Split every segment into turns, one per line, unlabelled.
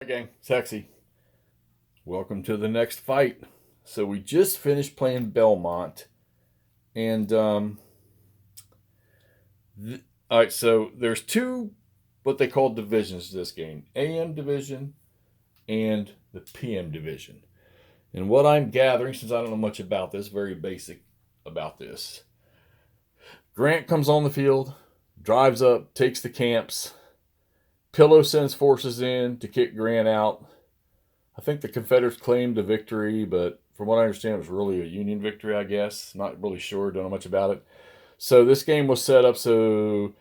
Hi gang, sexy. Welcome to the next fight. So we just finished playing Belmont, and all right. So there's two what they call divisions to this game: AM division and the PM division. And what I'm gathering, since I don't know much about this, very basic about this. Grant comes on the field, drives up, takes the camps. Pillow sends forces in to kick Grant out. I think the Confederates claimed a victory, but from what I understand, it was really a Union victory, I guess. Not really sure, don't know much about it. So this game was set up so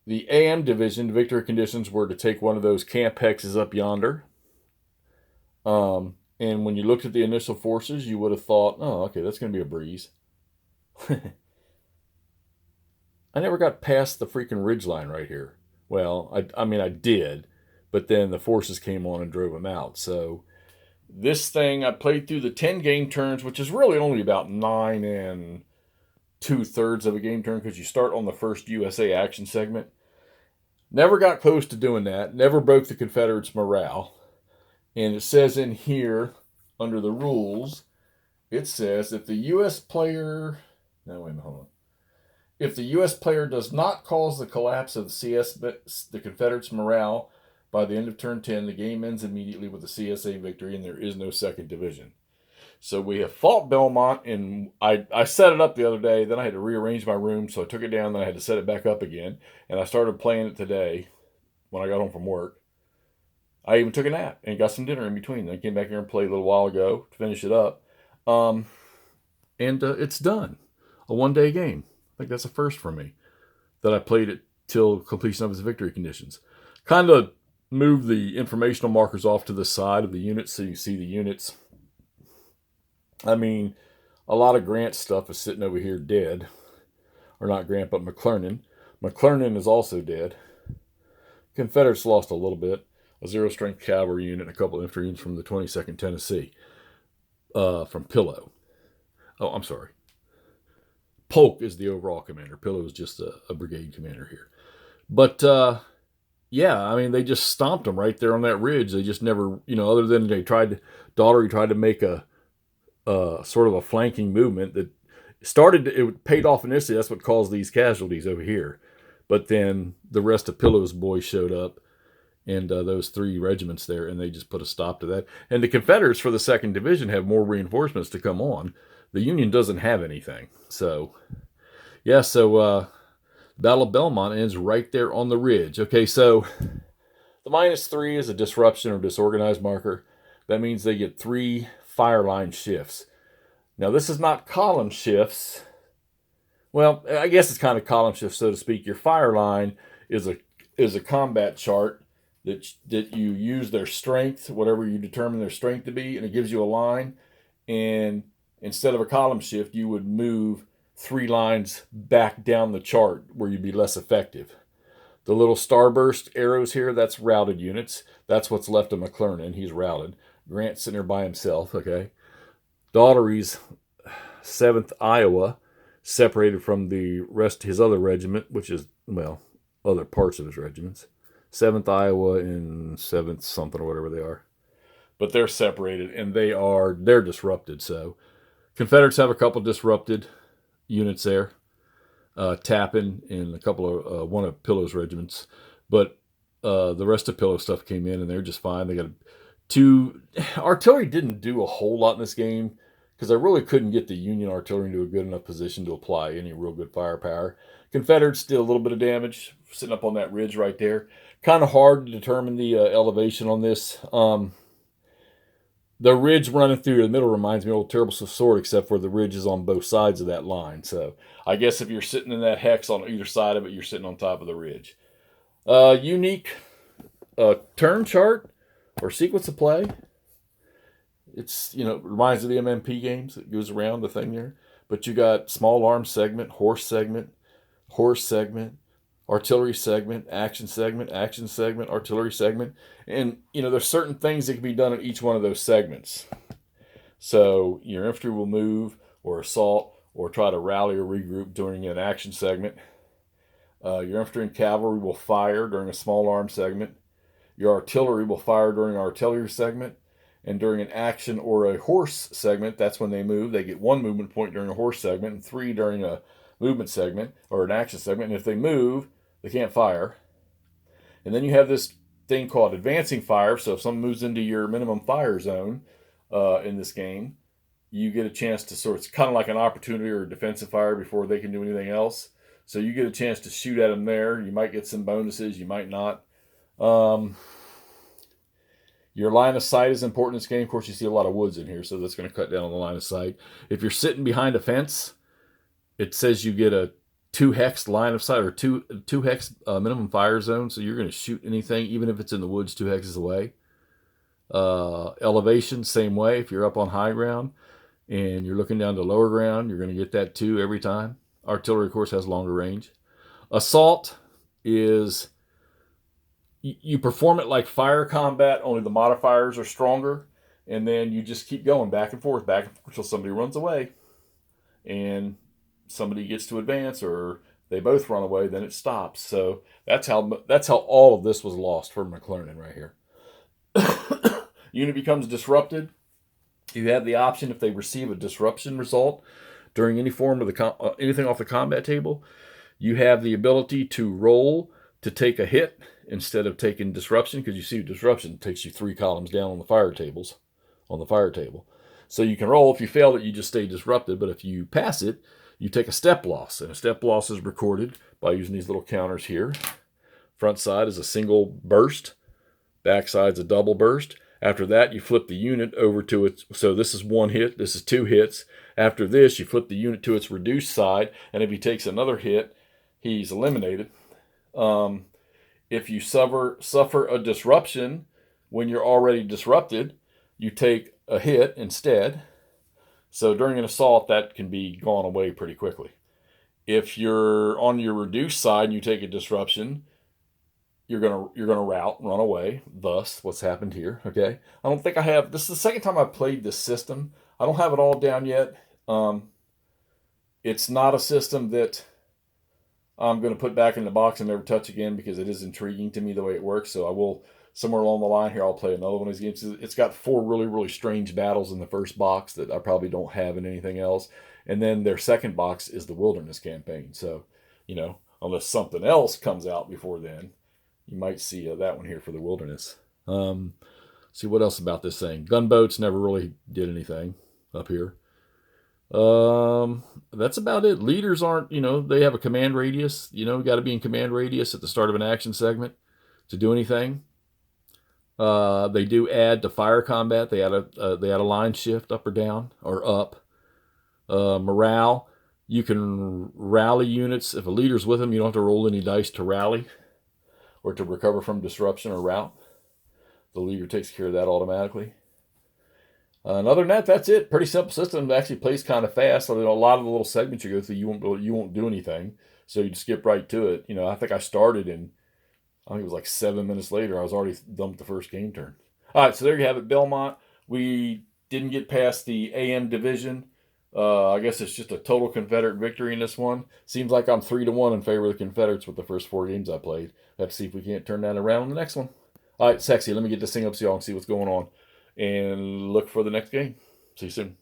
the AM division, the victory conditions were to take one of those camp hexes up yonder. And when you looked at the initial forces, you would have thought, oh, okay, that's going to be a breeze. I never got past the freaking ridge line right here. Well, I mean, I did, but then the forces came on and drove them out. So this thing, I played through the 10 game turns, which is really only about 9 and 2/3 of a game turn because you start on the first USA action segment. Never got close to doing that. Never broke the Confederates' morale. And it says in here, under the rules, it says if the U.S. player. No, wait a minute, hold on. If the U.S. player does not cause the collapse of the Confederates' morale by the end of turn 10, the game ends immediately with a CSA victory and there is no second division. So we have fought Belmont, and I set it up the other day. Then I had to rearrange my room, so I took it down. Then I had to set it back up again. And I started playing it today when I got home from work. I even took a nap and got some dinner in between. Then I came back here and played a little while ago to finish it up. Um, and it's done. A 1 day game. I think that's a first for me that I played it till completion of its victory conditions. Kind of move the informational markers off to the side of the units so you see the units. I mean, a lot of Grant stuff is sitting over here dead. Or not Grant, but McClernand. McClernand is also dead. Confederates lost a little bit. A zero-strength cavalry unit and a couple of infantry units from the 22nd Tennessee. From Pillow. Oh, I'm sorry. Polk is the overall commander. Pillow is just a brigade commander here. But yeah, I mean, they just stomped them right there on that ridge. They just never, other than they tried, Daughtery tried to make a sort of a flanking movement that started, it paid off initially. That's what caused these casualties over here. But then the rest of Pillow's boys showed up and those 3 regiments there, and they just put a stop to that. And the Confederates for the 2nd Division have more reinforcements to come on. The Union doesn't have anything. So, yeah, so Battle of Belmont ends right there on the ridge. Okay, so the -3 is a disruption or disorganized marker. That means they get 3 fire line shifts. Now, this is not column shifts. Well, I guess it's kind of column shifts, so to speak. Your fire line is a combat chart that you use their strength, whatever you determine their strength to be, and it gives you a line. And instead of a column shift, you would move 3 lines back down the chart where you'd be less effective. The little starburst arrows here, that's routed units. That's what's left of McClernand. He's routed. Grant's sitting there by himself, okay? Daughtery's 7th Iowa, separated from the rest of his other regiment, which is, well, other parts of his regiments. 7th Iowa and 7th something or whatever they are. But they're separated, and they're disrupted. So Confederates have a couple disrupted units there. Tappan and a couple of one of Pillow's regiments. But the rest of Pillow stuff came in, and they're just fine. They got 2... Artillery didn't do a whole lot in this game because I really couldn't get the Union artillery into a good enough position to apply any real good firepower. Confederates did a little bit of damage, sitting up on that ridge right there. Kind of hard to determine the elevation on this. The ridge running through the middle reminds me of Old Terrible Sword, except for the ridge is on both sides of that line. So I guess if you're sitting in that hex on either side of it, you're sitting on top of the ridge. Unique turn chart or sequence of play. It's, it reminds of the MMP games. It goes around the thing there. But you got small arms segment, horse segment, artillery segment, action segment, artillery segment. And, there's certain things that can be done at each one of those segments. So your infantry will move or assault or try to rally or regroup during an action segment. Your infantry and cavalry will fire during a small arm segment. Your artillery will fire during an artillery segment. And during an action or a horse segment, that's when they move. They get 1 movement point during a horse segment and 3 during a movement segment or an action segment. And if they move, they can't fire. And then you have this thing called advancing fire. So if someone moves into your minimum fire zone in this game, you get a chance to sort of, it's kind of like an opportunity or a defensive fire before they can do anything else. So you get a chance to shoot at them there. You might get some bonuses, you might not. Your line of sight is important in this game. Of course, you see a lot of woods in here, so that's going to cut down on the line of sight. If you're sitting behind a fence, it says you get a 2 hex line of sight or 2 hex minimum fire zone, so you're going to shoot anything, even if it's in the woods 2 hexes away. Elevation, same way. If you're up on high ground and you're looking down to lower ground, you're going to get that 2 every time. Artillery, of course, has longer range. Assault is... you perform it like fire combat, only the modifiers are stronger, and then you just keep going back and forth until somebody runs away, and somebody gets to advance, or they both run away, then it stops. So that's how all of this was lost for McClernand right here. Unit becomes disrupted. You have the option, if they receive a disruption result during any form of the anything off the combat table, you have the ability to roll to take a hit instead of taking disruption, because you see disruption takes you 3 columns down on the fire table. So you can roll. If you fail it, you just stay disrupted. But if you pass it, you take a step loss. And a step loss is recorded by using these little counters here. Front side is a single burst. Back side's a double burst. After that, you flip the unit over to its... so this is 1 hit. This is 2 hits. After this, you flip the unit to its reduced side. And if he takes another hit, he's eliminated. If you suffer a disruption when you're already disrupted, you take a hit instead. So during an assault, that can be gone away pretty quickly. If you're on your reduced side and you take a disruption, you're gonna rout and run away. Thus, what's happened here. Okay, I don't think I have. This is the second time I've played this system. I don't have it all down yet. It's not a system that I'm going to put back in the box and never touch again, because it is intriguing to me the way it works. So I will, somewhere along the line here, I'll play another one of these games. It's got 4 really, really strange battles in the first box that I probably don't have in anything else. And then their second box is the Wilderness campaign. So, unless something else comes out before then, you might see that one here for the Wilderness. See what else about this thing. Gunboats never really did anything up here. That's about it. Leaders aren't, they have a command radius. Got to be in command radius at the start of an action segment to do anything. They do add to fire combat. They add a line shift up or down or up. Morale, you can rally units. If a leader's with them, you don't have to roll any dice to rally or to recover from disruption or rout. The leader takes care of that automatically. And other than that, that's it. Pretty simple system. It actually plays kind of fast. So a lot of the little segments you go through, you won't do anything. So you just skip right to it. I think I started and I think it was like 7 minutes later, I was already done with the first game turn. All right, so there you have it, Belmont. We didn't get past the AM division. I guess it's just a total Confederate victory in this one. Seems like I'm 3-1 in favor of the Confederates with the first 4 games I played. Let's see if we can't turn that around in the next one. All right, sexy. Let me get this thing up so y'all can see what's going on. And look for the next game. See you soon.